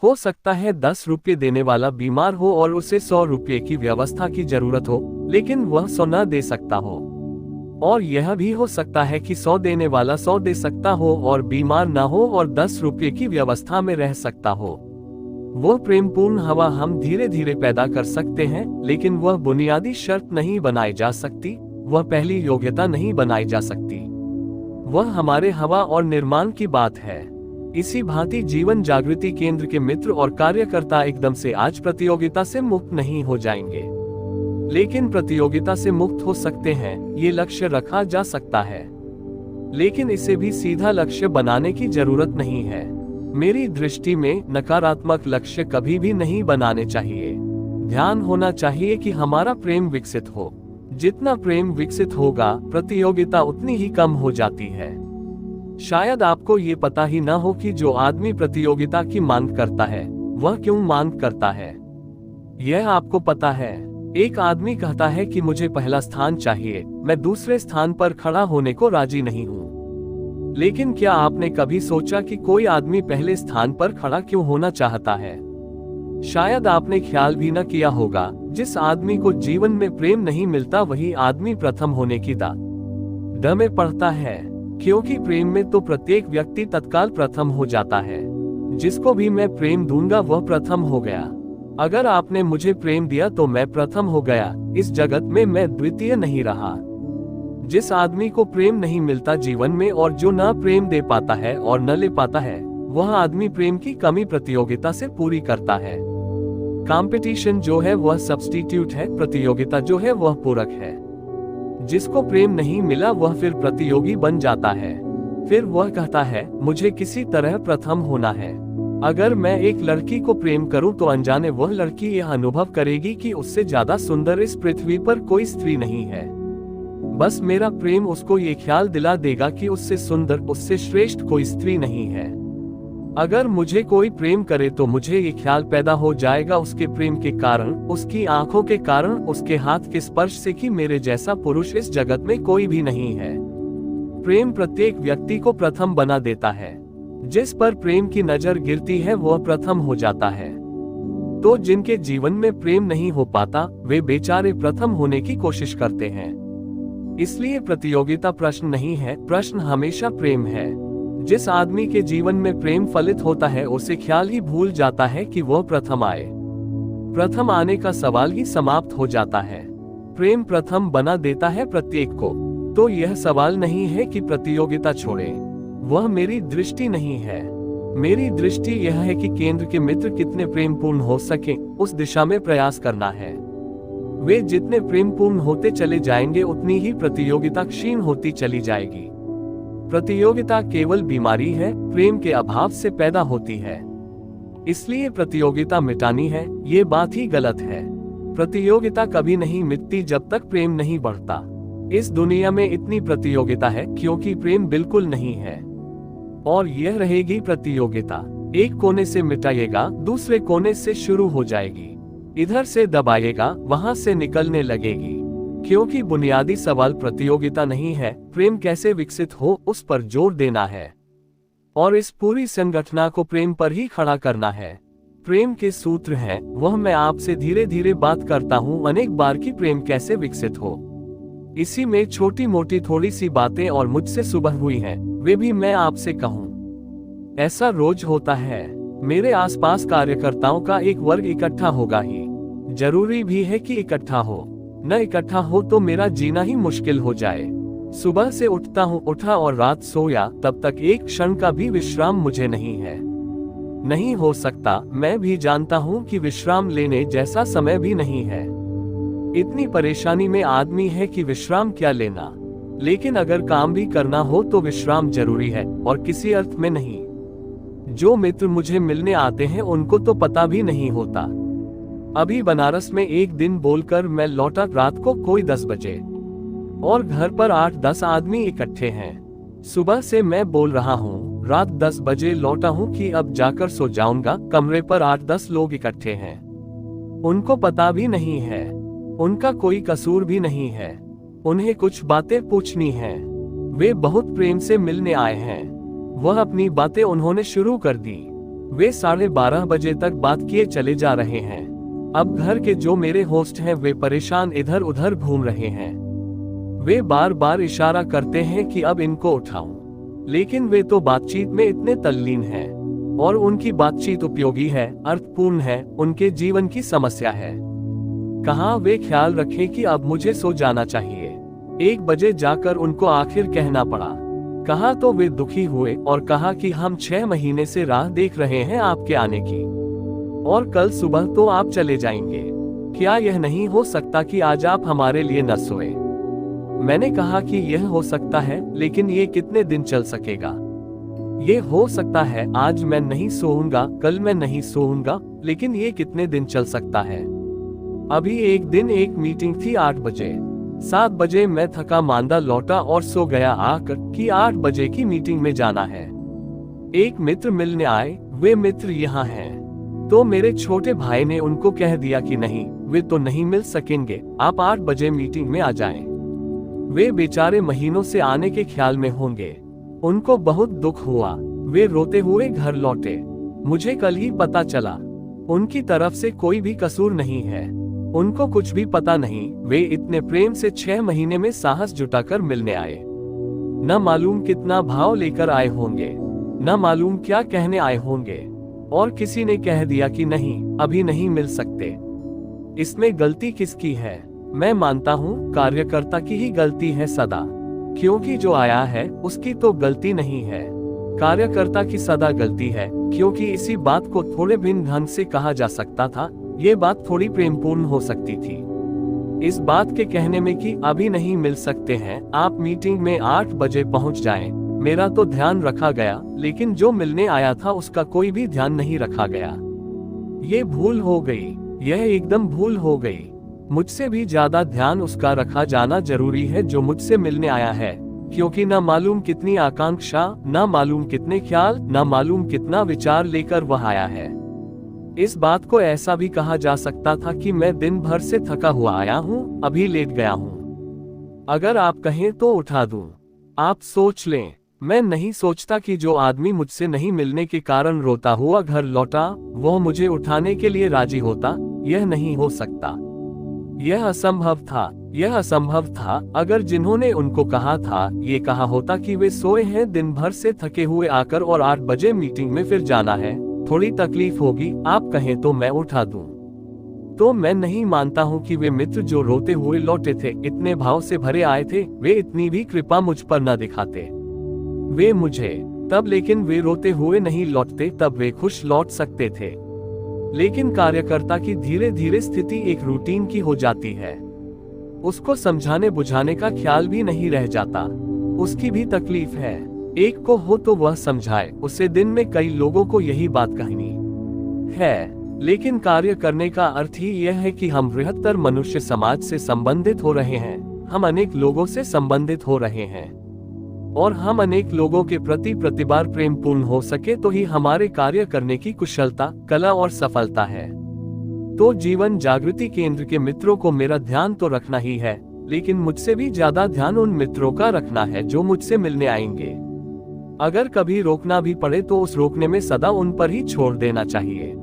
हो सकता है 10 रुपये देने वाला बीमार हो और उसे 100 रुपये की व्यवस्था की जरूरत हो, लेकिन वह 100 न दे सकता हो। और यह भी हो सकता है कि 100 देने वाला 100 दे सकता हो और बीमार न हो और 10 रुपये की व्यवस्था में रह सकता हो। वह प्रेमपूर्ण हवा हम धीरे धीरे पैदा कर सकते हैं, लेकिन वह बुनियादी शर्त नहीं बनाई जा सकती, वह पहली योग्यता नहीं बनाई जा सकती। वह हमारे हवा और निर्माण की बात है। इसी भांति जीवन जागृति केंद्र के मित्र और कार्यकर्ता एकदम से आज प्रतियोगिता से मुक्त नहीं हो जाएंगे, लेकिन प्रतियोगिता से मुक्त हो सकते हैं। ये लक्ष्य रखा जा सकता है, लेकिन इसे भी सीधा लक्ष्य बनाने की जरूरत नहीं है। मेरी दृष्टि में नकारात्मक लक्ष्य कभी भी नहीं बनाने चाहिए। ध्यान होना चाहिए कि हमारा प्रेम विकसित हो। जितना प्रेम विकसित होगा, प्रतियोगिता उतनी ही कम हो जाती है। शायद आपको ये पता ही न हो कि जो आदमी प्रतियोगिता की मांग करता है, वह क्यों मांग करता है। यह आपको पता है। एक आदमी कहता है कि मुझे पहला स्थान चाहिए, मैं दूसरे स्थान पर खड़ा होने को राजी नहीं हूँ। लेकिन क्या आपने कभी सोचा कि कोई आदमी पहले स्थान पर खड़ा क्यों होना चाहता है? शायद आपने ख्याल भी न किया होगा, जिस आदमी को जीवन में प्रेम नहीं मिलता वही आदमी प्रथम होने की दांव में पड़ता है, क्योंकि प्रेम में तो प्रत्येक व्यक्ति तत्काल प्रथम हो जाता है। जिसको भी मैं प्रेम दूंगा वह प्रथम हो गया। अगर आपने मुझे प्रेम दिया तो मैं प्रथम हो गया, इस जगत में मैं द्वितीय नहीं रहा। जिस आदमी को प्रेम नहीं मिलता जीवन में और जो न प्रेम दे पाता है और न ले पाता है, वह आदमी प्रेम की कमी प्रतियोगिता से पूरी करता है। कंपटीशन जो है वह सब्स्टिट्यूट है, प्रतियोगिता जो है वह पूरक है। जिसको प्रेम नहीं मिला वह फिर प्रतियोगी बन जाता है। फिर वह कहता है मुझे किसी तरह प्रथम होना है। अगर मैं एक लड़की को प्रेम करूं तो अनजाने वह लड़की यह अनुभव करेगी कि उससे ज्यादा सुंदर इस पृथ्वी पर कोई स्त्री नहीं है। बस मेरा प्रेम उसको ये ख्याल दिला देगा कि उससे सुंदर, उससे श्रेष्ठ कोई स्त्री नहीं है। अगर मुझे कोई प्रेम करे तो मुझे ये ख्याल पैदा हो जाएगा उसके प्रेम के कारण, उसकी आंखों के कारण, उसके हाथ के स्पर्श से कि मेरे जैसा पुरुष इस जगत में कोई भी नहीं है। प्रेम प्रत्येक व्यक्ति को प्रथम बना देता है। जिस पर प्रेम की नजर गिरती है वह प्रथम हो जाता है। तो जिनके जीवन में प्रेम नहीं हो पाता, वे बेचारे प्रथम होने की कोशिश करते हैं। इसलिए प्रतियोगिता प्रश्न नहीं है, प्रश्न हमेशा प्रेम है। जिस आदमी के जीवन में प्रेम फलित होता है उसे ख्याल ही भूल जाता है कि वह प्रथम आए। प्रथम आने का सवाल ही समाप्त हो जाता है। प्रेम प्रथम बना देता है प्रत्येक को। तो यह सवाल नहीं है कि प्रतियोगिता छोड़े, वह मेरी दृष्टि नहीं है। मेरी दृष्टि यह है कि केंद्र के मित्र कितने प्रेमपूर्ण हो सके, उस दिशा में प्रयास करना है। वे जितने प्रेमपूर्ण होते चले जाएंगे उतनी ही प्रतियोगिता क्षीण होती चली जाएगी। प्रतियोगिता केवल बीमारी है, प्रेम के अभाव से पैदा होती है। इसलिए प्रतियोगिता मिटानी है, ये बात ही गलत है। प्रतियोगिता कभी नहीं मिटती जब तक प्रेम नहीं बढ़ता। इस दुनिया में इतनी प्रतियोगिता है क्योंकि प्रेम बिल्कुल नहीं है, और यह रहेगी प्रतियोगिता। एक कोने से मिटाइएगा, दूसरे कोने से शुरू हो जाएगी। इधर से दबाइएगा, वहां से निकलने लगेगी। क्योंकि बुनियादी सवाल प्रतियोगिता नहीं है, प्रेम कैसे विकसित हो उस पर जोर देना है, और इस पूरी संगठना को प्रेम पर ही खड़ा करना है। प्रेम के सूत्र हैं, वह मैं आपसे धीरे धीरे बात करता हूँ अनेक बार कि प्रेम कैसे विकसित हो। इसी में छोटी मोटी थोड़ी सी बातें और मुझसे सुबह हुई हैं, वे भी मैं आपसे कहूँ। ऐसा रोज होता है। मेरे आसपास कार्यकर्ताओं का एक वर्ग इकट्ठा होगा ही। जरूरी भी है कि इकट्ठा हो, न इकट्ठा हो तो मेरा जीना ही मुश्किल हो जाए। सुबह से उठता हूँ, उठा और रात सोया, तब तक एक क्षण का भी विश्राम मुझे नहीं है, नहीं हो सकता। मैं भी जानता हूँ कि विश्राम लेने जैसा समय भी नहीं है। इतनी परेशानी में आदमी है कि विश्राम क्या लेना। लेकिन अगर काम भी करना हो तो विश्राम जरूरी है, और किसी अर्थ में नहीं। जो मित्र मुझे मिलने आते हैं उनको तो पता भी नहीं होता। अभी बनारस में एक दिन बोलकर मैं लौटा रात को कोई 10 बजे, और घर पर 8-10 आदमी इकट्ठे हैं। सुबह से मैं बोल रहा हूँ, रात 10 बजे लौटा हूँ कि अब जाकर सो जाऊंगा। कमरे पर 8-10 लोग इकट्ठे हैं। उनको पता भी नहीं है, उनका कोई कसूर भी नहीं है। उन्हें कुछ बातें पूछनी हैं। वे बहुत प्रेम से मिलने आए हैं। वह अपनी बातें उन्होंने शुरू कर दी। वे 12:30 बजे तक बात किए चले जा रहे हैं। अब घर के जो मेरे होस्ट हैं वे परेशान इधर उधर घूम रहे हैं। वे बार बार इशारा करते हैं कि अब इनको उठाऊं, लेकिन वे तो बातचीत में इतने तल्लीन हैं और उनकी बातचीत उपयोगी है, अर्थपूर्ण है, उनके जीवन की समस्या है। कहाँ वे ख्याल रखें कि अब मुझे सो जाना चाहिए। 1 बजे जाकर उनको आखिर कहना पड़ा। कहा तो वे दुखी हुए और कहा कि हम 6 महीने से राह देख रहे हैं आपके आने की, और कल सुबह तो आप चले जाएंगे। क्या यह नहीं हो सकता कि आज आप हमारे लिए न सोए? मैंने कहा कि यह हो सकता है, लेकिन ये कितने दिन चल सकेगा? ये हो सकता है आज मैं नहीं सोऊंगा, कल मैं नहीं सोऊंगा, लेकिन ये कितने दिन चल सकता है? अभी एक दिन एक मीटिंग थी 8 बजे। 7 बजे मैं थका मांदा लौटा और सो गया आकर कि 8 बजे की मीटिंग में जाना है। एक मित्र मिलने आए, वे मित्र यहाँ हैं। तो मेरे छोटे भाई ने उनको कह दिया कि नहीं, वे तो नहीं मिल सकेंगे, आप 8 बजे मीटिंग में आ जाएं। वे बेचारे महीनों से आने के ख्याल में होंगे। उनको बहुत दुख हुआ, वे रोते हुए घर लौटे। मुझे कल ही पता चला उनकी तरफ से कोई भी कसूर नहीं है, उनको कुछ भी पता नहीं। वे इतने प्रेम से 6 महीने में साहस जुटाकर मिलने आए। न मालूम कितना भाव लेकर आए होंगे, न मालूम क्या कहने आए होंगे, और किसी ने कह दिया कि नहीं, अभी नहीं मिल सकते। इसमें गलती किसकी है? मैं मानता हूँ कार्यकर्ता की ही गलती है सदा, क्योंकि जो आया है उसकी तो गलती नहीं है। कार्यकर्ता की सदा गलती है, क्योंकि इसी बात को थोड़े भिन्न ढंग से कहा जा सकता था। ये बात थोड़ी प्रेमपूर्ण हो सकती थी। इस बात के कहने में कि अभी नहीं मिल सकते हैं, आप मीटिंग में 8 बजे पहुंच जाएं। मेरा तो ध्यान रखा गया, लेकिन जो मिलने आया था उसका कोई भी ध्यान नहीं रखा गया। ये भूल हो गई, यह एकदम भूल हो गई। मुझसे भी ज्यादा ध्यान उसका रखा जाना जरूरी है जो मुझसे मिलने आया है, क्योंकि न मालूम कितनी आकांक्षा, न मालूम कितने ख्याल, न मालूम कितना विचार लेकर वह आया है। इस बात को ऐसा भी कहा जा सकता था कि मैं दिन भर से थका हुआ आया हूँ, अभी लेट गया हूँ। अगर आप कहें तो उठा दूं। आप सोच लें, मैं नहीं सोचता कि जो आदमी मुझसे नहीं मिलने के कारण रोता हुआ घर लौटा, वह मुझे उठाने के लिए राजी होता। यह नहीं हो सकता, यह असंभव था। यह असंभव था अगर जिन्होंने उनको कहा था ये कहा होता कि वे सोए हैं, दिन भर से थके हुए आकर, और 8 बजे मीटिंग में फिर जाना है, थोड़ी तकलीफ होगी, आप कहें तो मैं उठा दूं। तो मैं नहीं मानता हूं कि वे मित्र जो रोते हुए लौटे थे, इतने भाव से भरे आए थे, वे इतनी भी कृपा मुझ पर न दिखाते। वे मुझे तब, लेकिन वे रोते हुए नहीं लौटते, तब वे खुश लौट सकते थे। लेकिन कार्यकर्ता की धीरे धीरे स्थिति एक रूटीन की हो जाती है। उसको समझाने बुझाने का ख्याल भी नहीं रह जाता। उसकी भी तकलीफ है, एक को हो तो वह समझाए, उसे दिन में कई लोगों को यही बात कहनी है। लेकिन कार्य करने का अर्थ ही यह है कि हम बृहत्तर मनुष्य समाज से संबंधित हो रहे हैं, हम अनेक लोगों से संबंधित हो रहे हैं, और हम अनेक लोगों के प्रति प्रतिबार प्रेमपूर्ण हो सके तो ही हमारे कार्य करने की कुशलता, कला और सफलता है। तो जीवन जागृति केंद्र के मित्रों को मेरा ध्यान तो रखना ही है, लेकिन मुझसे भी ज्यादा ध्यान उन मित्रों का रखना है जो मुझसे मिलने आएंगे। अगर कभी रोकना भी पड़े तो उस रोकने में सदा उन पर ही छोड़ देना चाहिए,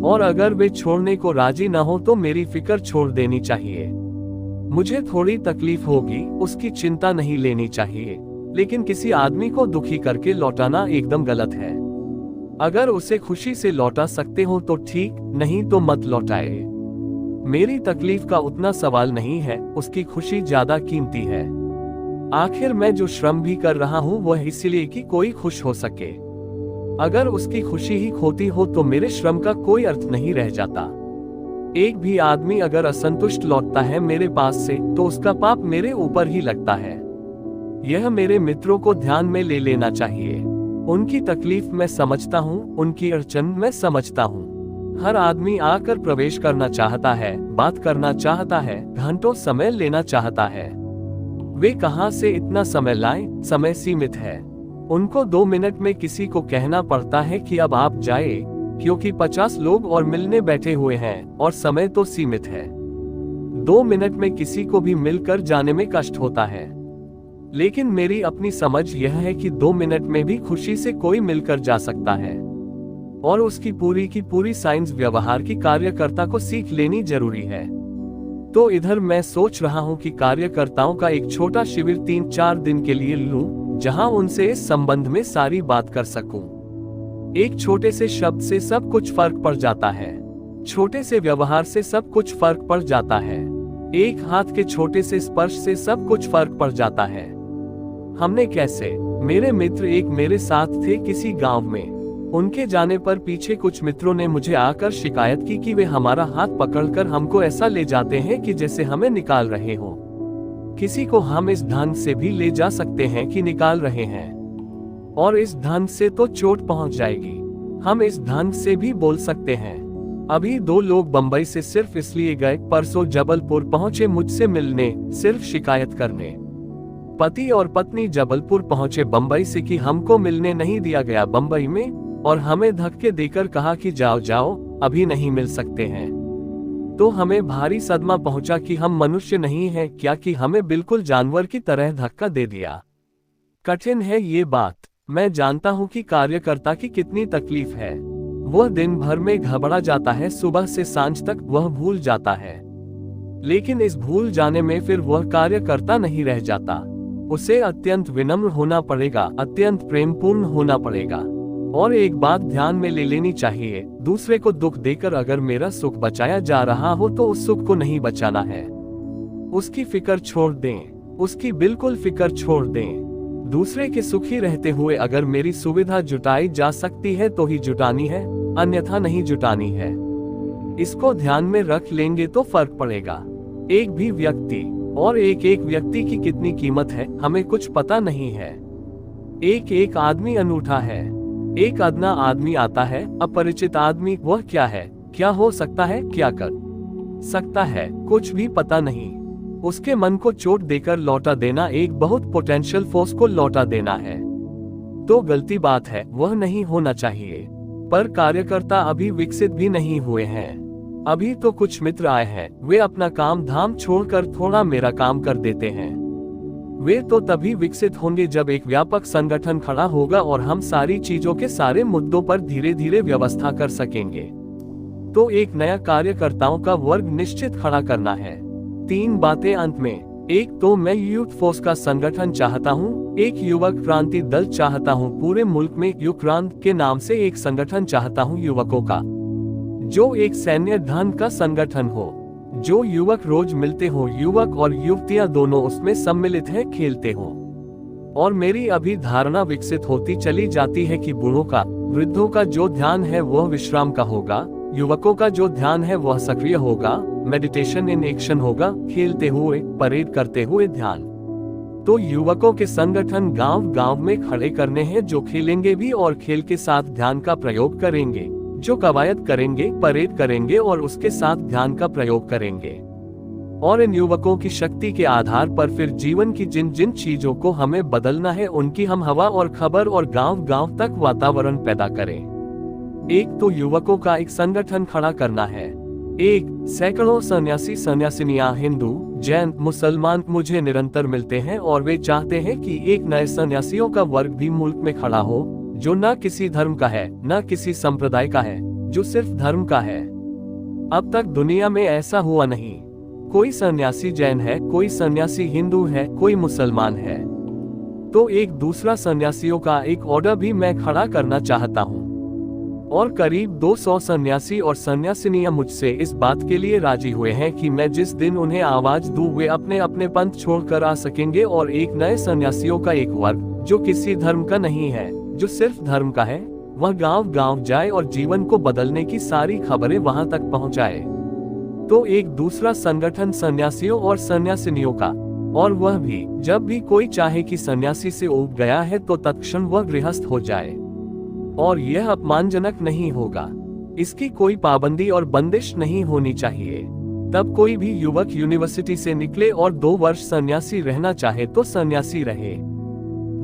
और अगर वे छोड़ने को राजी न हो तो मेरी फिक्र छोड़ देनी चाहिए। मुझे थोड़ी तकलीफ होगी, उसकी चिंता नहीं लेनी चाहिए, लेकिन किसी आदमी को दुखी करके लौटाना एकदम गलत है। अगर उसे खुशी से लौटा सकते हो तो ठीक, नहीं तो मत लौटाए। मेरी तकलीफ का उतना सवाल नहीं है, उसकी खुशी ज्यादा कीमती है। आखिर मैं जो श्रम भी कर रहा हूँ वह इसलिए कि कोई खुश हो सके। अगर उसकी खुशी ही खोती हो तो मेरे श्रम का कोई अर्थ नहीं रह जाता। एक भी आदमी अगर असंतुष्ट लौटता है मेरे पास से, तो उसका पाप मेरे ऊपर ही लगता है। यह मेरे मित्रों को ध्यान में ले लेना चाहिए। उनकी तकलीफ मैं समझता हूँ, उनकी अड़चन मैं समझता हूँ। हर आदमी आकर प्रवेश करना चाहता है, बात करना चाहता है, घंटों समय लेना चाहता है। वे कहाँ से इतना समय लाएं? समय सीमित है। उनको 2 मिनट में किसी को कहना पड़ता है कि अब आप जाए, क्योंकि 50 लोग और मिलने बैठे हुए हैं और समय तो सीमित है। 2 मिनट में किसी को भी मिलकर जाने में कष्ट होता है, लेकिन मेरी अपनी समझ यह है कि 2 मिनट में भी खुशी से कोई मिलकर जा सकता है। और उसकी पूरी की पूरी साइंस व्यवहार की कार्यकर्ता को सीख लेनी जरूरी है। तो इधर मैं सोच रहा हूँ कि कार्यकर्ताओं का एक छोटा शिविर 3-4 दिन के लिए लूं, जहां उनसे इस संबंध में सारी बात कर सकूं। एक छोटे से शब्द से सब कुछ फर्क पड़ जाता है, छोटे से व्यवहार से सब कुछ फर्क पड़ जाता है, एक हाथ के छोटे से स्पर्श से सब कुछ फर्क पड़ जाता है। हमने कैसे, मेरे मित्र एक मेरे साथ थे किसी गांव में, उनके जाने पर पीछे कुछ मित्रों ने मुझे आकर शिकायत की कि वे हमारा हाथ पकड़कर हमको ऐसा ले जाते हैं कि जैसे हमें निकाल रहे हो। किसी को हम इस ढंग से भी ले जा सकते हैं कि निकाल रहे हैं, और इस ढंग से तो चोट पहुंच जाएगी। हम इस ढंग से भी बोल सकते हैं। अभी 2 लोग बंबई से सिर्फ इसलिए गए, परसों जबलपुर पहुंचे मुझसे मिलने, सिर्फ शिकायत करने। पति और पत्नी जबलपुर पहुंचे बंबई से कि हमको मिलने नहीं दिया गया बंबई में, और हमें धक्के देकर कहा कि जाओ जाओ, अभी नहीं मिल सकते हैं। तो हमें भारी सदमा पहुंचा कि हम मनुष्य नहीं हैं क्या, कि हमें बिल्कुल जानवर की तरह धक्का दे दिया। कठिन है ये बात, मैं जानता हूं कि कार्यकर्ता की कितनी तकलीफ है। वह दिन भर में घबरा जाता है, सुबह से सांझ तक वह भूल जाता है। लेकिन इस भूल जाने में फिर वह कार्यकर्ता नहीं रह जाता। उसे अत्यंत विनम्र होना पड़ेगा, अत्यंत प्रेमपूर्ण होना पड़ेगा। और एक बात ध्यान में ले लेनी चाहिए, दूसरे को दुख देकर अगर मेरा सुख बचाया जा रहा हो तो उस सुख को नहीं बचाना है। उसकी फिक्र छोड़ दें, उसकी बिल्कुल फिक्र छोड़ दें। दूसरे के सुखी रहते हुए अगर मेरी सुविधा जुटाई जा सकती है तो ही जुटानी है, अन्यथा नहीं जुटानी है। इसको ध्यान में रख लेंगे तो फर्क पड़ेगा। एक भी व्यक्ति और एक एक व्यक्ति की कितनी कीमत है हमें कुछ पता नहीं है। एक एक आदमी अनूठा है। एक अदना आदमी आता है, अपरिचित आदमी, वह क्या है, क्या हो सकता है, क्या कर सकता है, कुछ भी पता नहीं। उसके मन को चोट देकर लौटा देना एक बहुत पोटेंशियल फोर्स को लौटा देना है। तो गलती बात है, वह नहीं होना चाहिए। पर कार्यकर्ता अभी विकसित भी नहीं हुए हैं। अभी तो कुछ मित्र आए हैं, वे अपना काम धाम छोड़कर थोड़ा मेरा काम कर देते हैं। वे तो तभी विकसित होंगे जब एक व्यापक संगठन खड़ा होगा और हम सारी चीजों के सारे मुद्दों पर धीरे धीरे व्यवस्था कर सकेंगे। तो एक नया कार्यकर्ताओं का वर्ग निश्चित खड़ा करना है। 3 बातें अंत में। एक तो मैं यूथ फोर्स का संगठन चाहता हूँ, एक युवक क्रांति दल चाहता हूँ, पूरे मुल्क में युक्रांत के नाम से एक संगठन चाहता हूँ युवकों का, जो एक सैन्य ढंग का संगठन हो, जो युवक रोज मिलते हो, युवक और युवतियां दोनों उसमें सम्मिलित हैं, खेलते हो। और मेरी अभी धारणा विकसित होती चली जाती है कि बूढ़ों का, वृद्धों का जो ध्यान है वह विश्राम का होगा, युवकों का जो ध्यान है वह सक्रिय होगा, मेडिटेशन इन एक्शन होगा, खेलते हुए, परेड करते हुए ध्यान। तो युवकों के संगठन गांव गांव में खड़े करने हैं, जो खेलेंगे भी और खेल के साथ ध्यान का प्रयोग करेंगे, जो कवायद करेंगे, परेड करेंगे और उसके साथ ध्यान का प्रयोग करेंगे। और इन युवकों की शक्ति के आधार पर फिर जीवन की जिन जिन चीजों को हमें बदलना है उनकी हम हवा और खबर और गांव गांव तक वातावरण पैदा करें। एक तो युवकों का एक संगठन खड़ा करना है। एक सैकड़ों सन्यासी सन्यासिनियां हिंदू, जैन, मुसलमान मुझे निरंतर मिलते हैं और वे चाहते हैं कि एक नए सन्यासियों का वर्ग भी मुल्क में खड़ा हो, जो न किसी धर्म का है, न किसी संप्रदाय का है, जो सिर्फ धर्म का है। अब तक दुनिया में ऐसा हुआ नहीं। कोई सन्यासी जैन है, कोई सन्यासी हिंदू है, कोई मुसलमान है। तो एक दूसरा सन्यासियों का एक ऑर्डर भी मैं खड़ा करना चाहता हूँ। और करीब 200 सन्यासी और सन्यासिनियां मुझसे इस बात के लिए राजी हुए हैं कि मैं जिस दिन उन्हें आवाज दूं वे अपने अपने पंथ छोड़कर आ सकेंगे और एक नए सन्यासियों का एक वर्ग, जो किसी धर्म का नहीं है, जो सिर्फ धर्म का है, वह गांव गांव जाए और जीवन को बदलने की सारी खबरें वहां तक पहुंचाए। तो एक दूसरा संगठन सन्यासियों और सन्यासिनियों का, और वह भी जब भी कोई चाहे कि सन्यासी से ऊब गया है तो तत्क्षण वह गृहस्थ हो जाए। और यह अपमानजनक नहीं होगा, इसकी कोई पाबंदी और बंदिश नहीं होनी चाहिए। तब कोई भी युवक यूनिवर्सिटी से निकले और 2 वर्ष सन्यासी रहना चाहे तो सन्यासी रहे,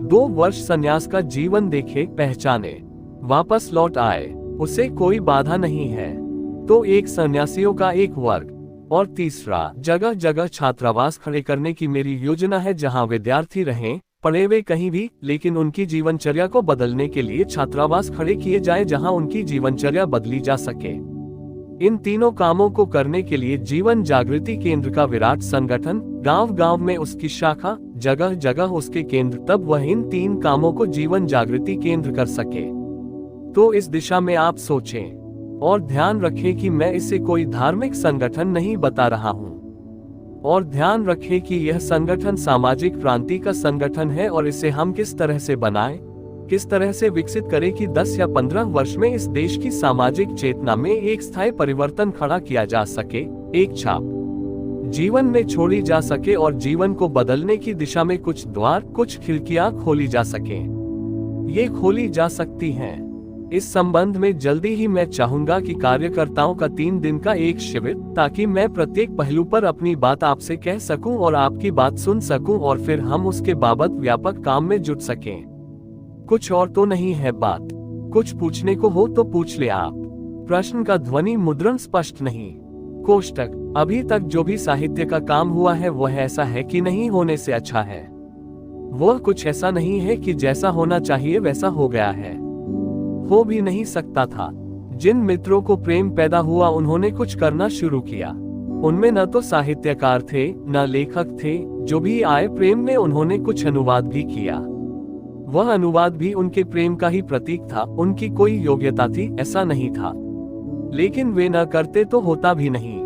2 वर्ष सन्यास का जीवन देखे, पहचाने, वापस लौट आए, उसे कोई बाधा नहीं है। तो एक सन्यासियों का एक वर्ग। और तीसरा, जगह जगह छात्रावास खड़े करने की मेरी योजना है, जहां विद्यार्थी रहें, पढ़े वे कहीं भी, लेकिन उनकी जीवनचर्या को बदलने के लिए छात्रावास खड़े किए जाए जहां उनकी जीवनचर्या बदली जा सके। इन तीनों कामों को करने के लिए जीवन जागृति केंद्र का विराट संगठन, गांव गांव में उसकी शाखा, जगह जगह उसके केंद्र, तब वह इन 3 कामों को जीवन जागृति केंद्र कर सके। तो इस दिशा में आप सोचें और ध्यान रखें कि मैं इसे कोई धार्मिक संगठन नहीं बता रहा हूं। और ध्यान रखें कि यह संगठन सामाजिक क्रांति का संगठन है और इसे हम किस तरह से बनाएं, किस तरह से विकसित करें कि 10 या 15 वर्ष में इस देश की सामाजिक चेतना में एक स्थायी परिवर्तन खड़ा किया जा सके, एक छाप जीवन में छोड़ी जा सके और जीवन को बदलने की दिशा में कुछ द्वार, कुछ खिड़कियां खोली जा सके। ये खोली जा सकती हैं। इस संबंध में जल्दी ही मैं चाहूंगा कि कार्यकर्ताओं का 3 दिन का एक शिविर, ताकि मैं प्रत्येक पहलू पर अपनी बात आपसे कह सकूं और आपकी बात सुन सकूं और फिर हम उसके बाबत व्यापक काम में जुट सकें। कुछ और तो नहीं है बात। कुछ पूछने को हो तो पूछ ले आप। प्रश्न का ध्वनि मुद्रण स्पष्ट नहीं। कोष्टक, अभी तक जो भी साहित्य का काम हुआ है वह ऐसा है कि नहीं होने से अच्छा है। वह कुछ ऐसा नहीं है कि जैसा होना चाहिए वैसा हो गया है, हो भी नहीं सकता था। जिन मित्रों को प्रेम पैदा हुआ उन्होंने कुछ करना शुरू किया। उनमें न तो साहित्यकार थे न लेखक थे। जो भी आए प्रेम में उन्होंने कुछ अनुवाद भी किया। वह अनुवाद भी उनके प्रेम का ही प्रतीक था। उनकी कोई योग्यता थी ऐसा नहीं था, लेकिन वे न करते तो होता भी नहीं।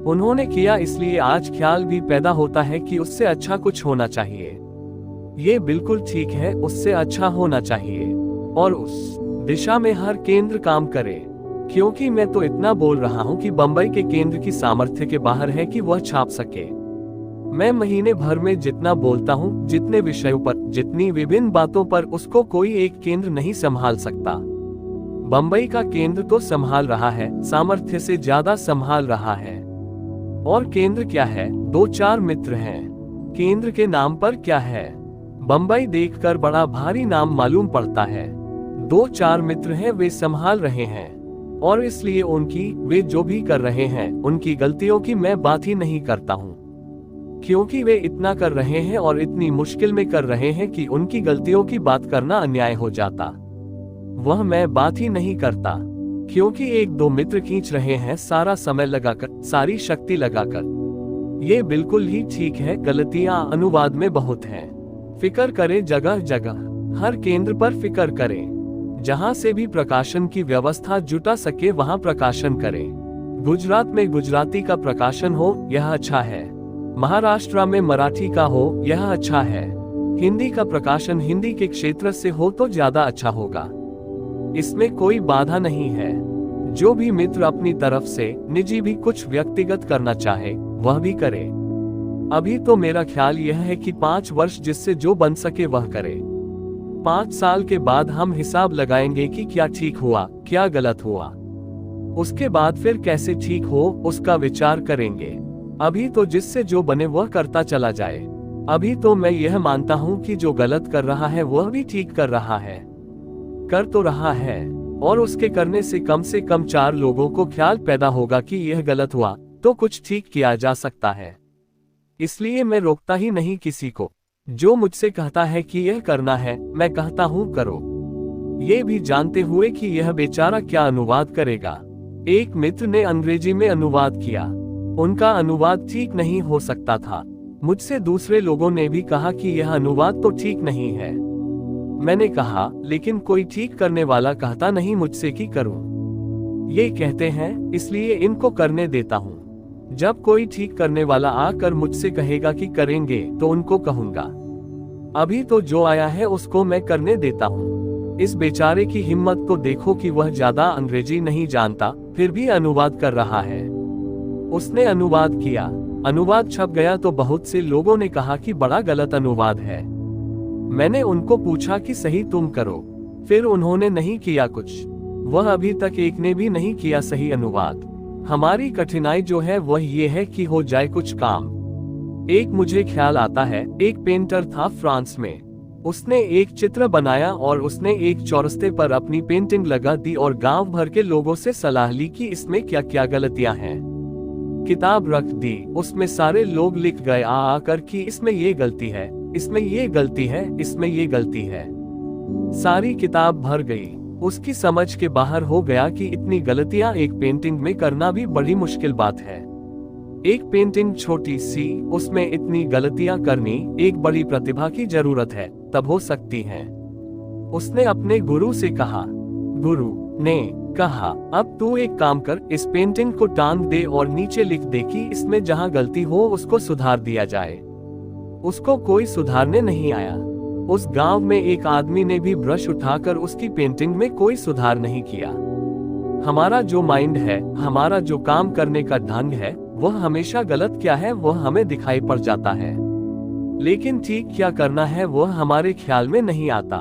उन्होंने किया, इसलिए आज ख्याल भी पैदा होता है कि उससे अच्छा कुछ होना चाहिए। ये बिल्कुल ठीक है, उससे अच्छा होना चाहिए और उस दिशा में हर केंद्र काम करे। क्योंकि मैं तो इतना बोल रहा हूँ कि बंबई के केंद्र की सामर्थ्य के बाहर है कि वह छाप सके। मैं महीने भर में जितना बोलता हूँ, जितने विषयों पर, जितनी विभिन्न बातों पर, उसको कोई एक केंद्र नहीं संभाल सकता। बंबई का केंद्र तो संभाल रहा है, सामर्थ्य से ज्यादा संभाल रहा है। और केंद्र क्या है? 2-4 मित्र हैं। केंद्र के नाम पर क्या है? बंबई देखकर बड़ा भारी नाम मालूम पड़ता है। 2-4 मित्र हैं, वे संभाल रहे हैं और इसलिए वे जो भी कर रहे हैं उनकी गलतियों की मैं बात ही नहीं करता हूँ, क्योंकि वे इतना कर रहे हैं और इतनी मुश्किल में कर रहे हैं कि उनकी गलतियों की बात करना अन्याय हो जाता। वह मैं बात ही नहीं करता, क्योंकि 1-2 मित्र खींच रहे हैं सारा समय लगाकर, सारी शक्ति लगाकर। ये बिल्कुल ही ठीक है। गलतियां अनुवाद में बहुत हैं। फिक्र करें, जगह जगह हर केंद्र पर फिक्र करें। जहां से भी प्रकाशन की व्यवस्था जुटा सके वहां प्रकाशन करें। गुजरात में गुजराती का प्रकाशन हो, यह अच्छा है। महाराष्ट्र में मराठी का हो, यह अच्छा है। हिंदी का प्रकाशन हिंदी के क्षेत्र से हो तो ज्यादा अच्छा होगा। इसमें कोई बाधा नहीं है। जो भी मित्र अपनी तरफ से निजी भी कुछ व्यक्तिगत करना चाहे वह भी करे। अभी तो मेरा ख्याल यह है कि 5 वर्ष जिससे जो बन सके वह करे। 5 साल के बाद हम हिसाब लगाएंगे कि क्या ठीक हुआ, क्या गलत हुआ। उसके बाद फिर कैसे ठीक हो उसका विचार करेंगे। अभी तो जिससे जो बने वह करता चला जाए। अभी तो मैं यह मानता हूँ कि जो गलत कर रहा है वह भी ठीक कर रहा है, कर तो रहा है, और उसके करने से कम 4 लोगों को ख्याल पैदा होगा कि यह गलत हुआ तो कुछ ठीक किया जा सकता है। इसलिए मैं रोकता ही नहीं किसी को। जो मुझसे कहता है कि यह करना है, मैं कहता हूँ करो, ये भी जानते हुए कि यह बेचारा क्या अनुवाद करेगा। एक मित्र ने अंग्रेजी में अनुवाद किया, उनका अनुवाद ठीक नहीं हो सकता था। मुझसे दूसरे लोगों ने भी कहा कि यह अनुवाद तो ठीक नहीं है। मैंने कहा, लेकिन कोई ठीक करने वाला कहता नहीं मुझसे कि करूं। ये कहते हैं, इसलिए इनको करने देता हूं। जब कोई ठीक करने वाला आकर मुझसे कहेगा कि करेंगे तो उनको कहूंगा। अभी तो जो आया है उसको मैं करने देता हूं। इस बेचारे की हिम्मत तो देखो कि वह ज्यादा अंग्रेजी नहीं जानता, फिर भी अनुवाद कर रहा है। उसने अनुवाद किया, अनुवाद छप गया तो बहुत से लोगों ने कहा कि बड़ा गलत अनुवाद है। मैंने उनको पूछा कि सही तुम करो, फिर उन्होंने नहीं किया कुछ। वह अभी तक एक ने भी नहीं किया सही अनुवाद। हमारी कठिनाई जो है वह ये है कि हो जाए कुछ काम। एक मुझे ख्याल आता है, एक पेंटर था फ्रांस में। उसने एक चित्र बनाया और उसने एक चौरस्ते पर अपनी पेंटिंग लगा दी और गांव भर के लोगों से सलाह ली कि इसमें क्या क्या गलतियां हैं। किताब रख दी, उसमें सारे लोग लिख गए आकर कि इसमें ये गलती है, इसमें ये गलती है, इसमें ये गलती है। सारी किताब भर गई। उसकी समझ के बाहर हो गया कि इतनी गलतियां एक पेंटिंग में करना भी बड़ी मुश्किल बात है। एक पेंटिंग छोटी सी, उसमें इतनी गलतियां करनी एक बड़ी प्रतिभा की जरूरत है, तब हो सकती है। उसने अपने गुरु से कहा। गुरु ने कहा, अब तू एक काम कर, इस पेंटिंग को टांग दे और नीचे लिख दे कि इसमें जहां गलती हो उसको सुधार दिया जाए। उसको कोई सुधारने नहीं आया। उस गांव में एक आदमी ने भी ब्रश उठाकर उसकी पेंटिंग में कोई सुधार नहीं किया। हमारा जो माइंड है, हमारा जो काम करने का ढंग है, वह हमेशा गलत क्या है वह हमें दिखाई पड़ जाता है, लेकिन ठीक क्या करना है वह हमारे ख्याल में नहीं आता।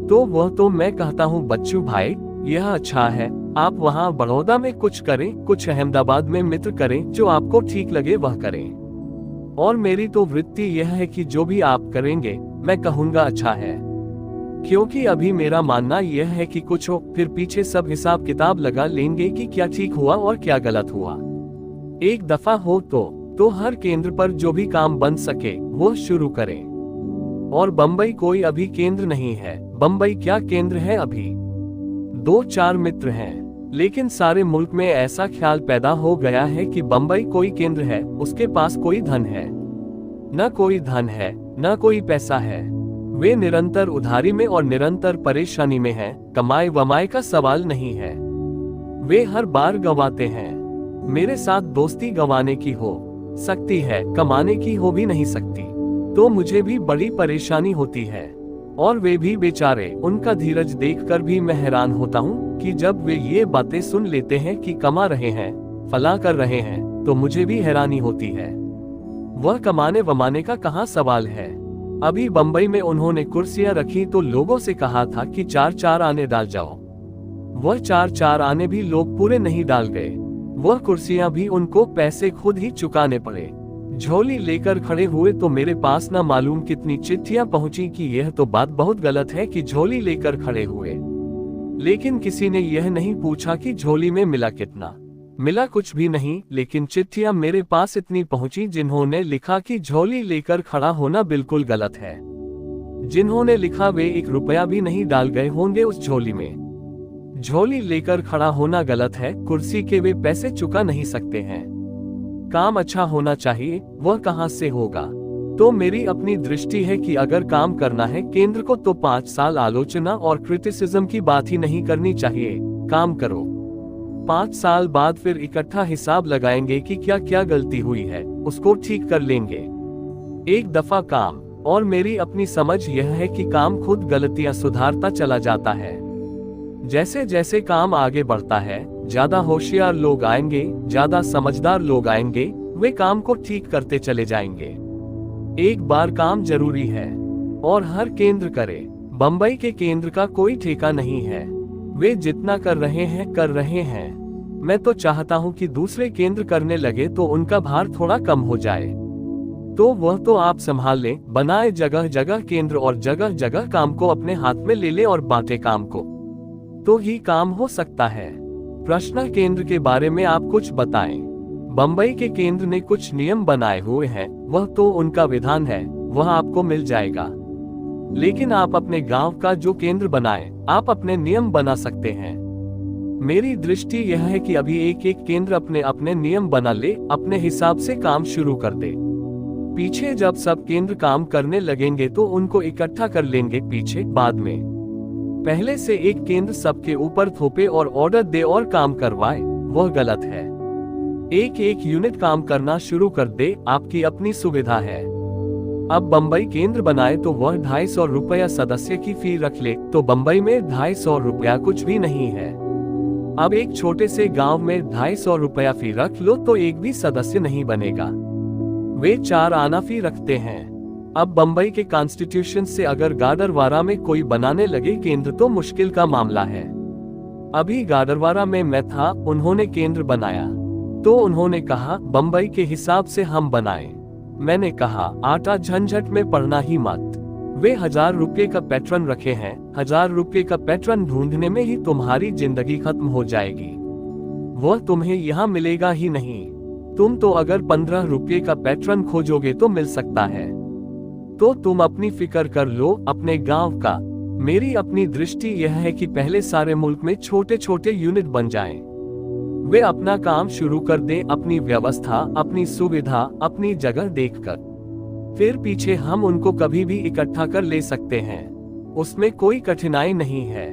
तो वह तो मैं कहता हूँ बच्चू भाई, यह अच्छा है, आप वहाँ बड़ौदा में कुछ करें, कुछ अहमदाबाद में मित्र करें, जो आपको ठीक लगे वह करें। और मेरी तो वृत्ति यह है कि जो भी आप करेंगे मैं कहूँगा अच्छा है, क्योंकि अभी मेरा मानना यह है कि कुछ हो फिर पीछे सब हिसाब किताब लगा लेंगे कि क्या ठीक हुआ और क्या गलत हुआ। एक दफा हो तो हर केंद्र पर जो भी काम बन सके वो शुरू करें। और बंबई कोई अभी केंद्र नहीं है। बंबई क्या केंद्र है अभी? 2-4 मित्र हैं, लेकिन सारे मुल्क में ऐसा ख्याल पैदा हो गया है कि बंबई कोई केंद्र है, उसके पास कोई धन है। न कोई धन है, न कोई पैसा है। वे निरंतर उधारी में और निरंतर परेशानी में हैं। कमाए वमाए का सवाल नहीं है, वे हर बार गंवाते हैं। मेरे साथ दोस्ती गंवाने की हो सकती है, कमाने की हो भी नहीं सकती। तो मुझे भी बड़ी परेशानी होती है। और वे भी बेचारे, उनका धीरज देखकर भी मैं हैरान होता हूँ कि जब वे ये बातें सुन लेते हैं कि कमा रहे हैं, फला कर रहे हैं, तो मुझे भी हैरानी होती है। वह कमाने वमाने का कहाँ सवाल है। अभी बंबई में उन्होंने कुर्सियां रखी तो लोगों से कहा था कि 4-4 आने डाल जाओ। वह 4-4 आने भी लोग पूरे नहीं डाल गए। वह कुर्सियां भी उनको पैसे खुद ही चुकाने पड़े। झोली लेकर खड़े हुए तो मेरे पास न मालूम कितनी चिट्ठियां पहुंची कि यह तो बात बहुत गलत है कि झोली लेकर खड़े हुए, लेकिन किसी ने यह नहीं पूछा कि झोली में मिला कितना। मिला कुछ भी नहीं, लेकिन चिट्ठियां मेरे पास इतनी पहुंची जिन्होंने लिखा कि झोली लेकर खड़ा होना बिल्कुल गलत है। जिन्होंने लिखा वे 1 रुपया भी नहीं डाल गए होंगे उस झोली में। झोली लेकर खड़ा होना गलत है, कुर्सी के वे पैसे चुका नहीं सकते हैं। काम अच्छा होना चाहिए, वह कहां से होगा? तो मेरी अपनी दृष्टि है कि अगर काम करना है केंद्र को तो 5 साल आलोचना और क्रिटिसिज्म की बात ही नहीं करनी चाहिए। काम करो, 5 साल बाद फिर इकट्ठा हिसाब लगाएंगे कि क्या क्या गलती हुई है, उसको ठीक कर लेंगे। एक दफा काम। और मेरी अपनी समझ यह है कि काम खुद गलतियां सुधारता चला जाता है। जैसे जैसे काम आगे बढ़ता है, ज्यादा होशियार लोग आएंगे, ज्यादा समझदार लोग आएंगे, वे काम को ठीक करते चले जाएंगे। एक बार काम जरूरी है और हर केंद्र करे। बंबई के केंद्र का कोई ठेका नहीं है, वे जितना कर रहे हैं। मैं तो चाहता हूं कि दूसरे केंद्र करने लगे तो उनका भार थोड़ा कम हो जाए। तो वह तो आप संभाल लें, बनाए जगह जगह केंद्र और जगह जगह काम को अपने हाथ में ले ले और बांटे काम को, तो ही काम हो सकता है। प्रश्न केंद्र के बारे में आप कुछ बताएं। बंबई के केंद्र ने कुछ नियम बनाए हुए हैं, वह तो उनका विधान है, वह आपको मिल जाएगा। लेकिन आप अपने गांव का जो केंद्र बनाएं, आप अपने नियम बना सकते हैं। मेरी दृष्टि यह है कि अभी एक एक केंद्र अपने अपने नियम बना ले, अपने हिसाब से काम शुरू कर दे। पीछे जब सब केंद्र काम करने लगेंगे तो उनको इकट्ठा कर लेंगे पीछे बाद में। पहले से एक केंद्र सबके ऊपर थोपे और ऑर्डर दे और काम करवाए, वह गलत है। एक एक यूनिट काम करना शुरू कर दे, आपकी अपनी सुविधा है। अब बंबई केंद्र बनाए तो वह 250 रुपया सदस्य की फी रख ले, तो बंबई में 250 रुपया कुछ भी नहीं है। अब एक छोटे से गांव में 250 रुपया फी रख लो तो एक भी सदस्य नहीं बनेगा। वे 4 आना फी रखते हैं। अब बंबई के कॉन्स्टिट्यूशन से अगर गाडरवारा में कोई बनाने लगे केंद्र तो मुश्किल का मामला है। अभी गाडरवारा में मैं था, उन्होंने केंद्र बनाया तो उन्होंने कहा बंबई के हिसाब से हम बनाएं। मैंने कहा आटा झंझट में पड़ना ही मत। वे 1000 रुपये का पैटर्न रखे हैं, 1000 रुपये का पैटर्न ढूंढने में ही तुम्हारी जिंदगी खत्म हो जाएगी। वह तुम्हें यहाँ मिलेगा ही नहीं। तुम तो अगर 15 रुपये का पैटर्न खोजोगे तो मिल सकता है। तो तुम अपनी फिक्र कर लो अपने गांव का। मेरी अपनी दृष्टि यह है कि पहले सारे मुल्क में छोटे छोटे यूनिट बन जाएं। वे अपना काम शुरू कर दें, अपनी व्यवस्था, अपनी सुविधा, अपनी जगह देखकर। फिर पीछे हम उनको कभी भी इकट्ठा कर ले सकते हैं, उसमें कोई कठिनाई नहीं है।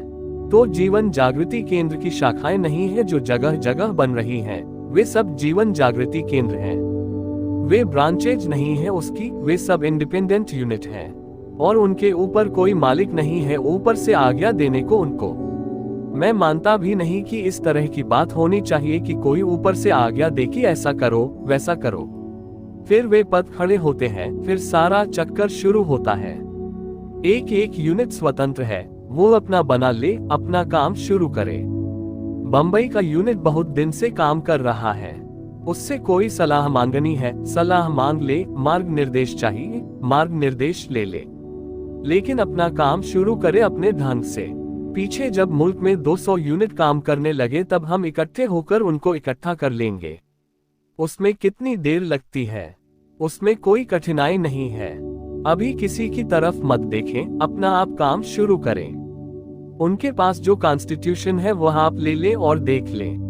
तो जीवन जागृति केंद्र की शाखाएं नहीं है जो जगह जगह बन रही हैं, वे सब जीवन जागृति केंद्र हैं। वे ब्रांचेज नहीं है उसकी, वे सब इंडिपेंडेंट यूनिट हैं और उनके ऊपर कोई मालिक नहीं है ऊपर से आज्ञा देने को उनको। मैं मानता भी नहीं कि इस तरह की बात होनी चाहिए कि कोई ऊपर से आज्ञा दे कि ऐसा करो वैसा करो। फिर वे पद खड़े होते हैं, फिर सारा चक्कर शुरू होता है। एक एक यूनिट स्वतंत्र है, वो अपना बना ले, अपना काम शुरू करे। बंबई का यूनिट बहुत दिन से काम कर रहा है, उससे कोई सलाह मांगनी है, सलाह मांग ले, मार्ग निर्देश चाहिए, मार्ग निर्देश ले ले, लेकिन अपना काम शुरू करे अपने ढंग से। पीछे जब मुल्क में 200 यूनिट काम करने लगे तब हम इकट्ठे होकर उनको इकट्ठा कर लेंगे। उसमें कितनी देर लगती है, उसमें कोई कठिनाई नहीं है। अभी किसी की तरफ मत देखें, अपना आप काम शुरू करें। उनके पास जो कॉन्स्टिट्यूशन है वह आप ले लें और देख लें,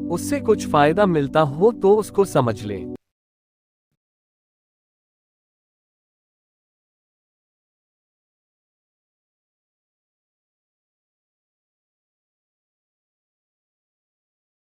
उससे कुछ फायदा मिलता हो तो उसको समझ लें।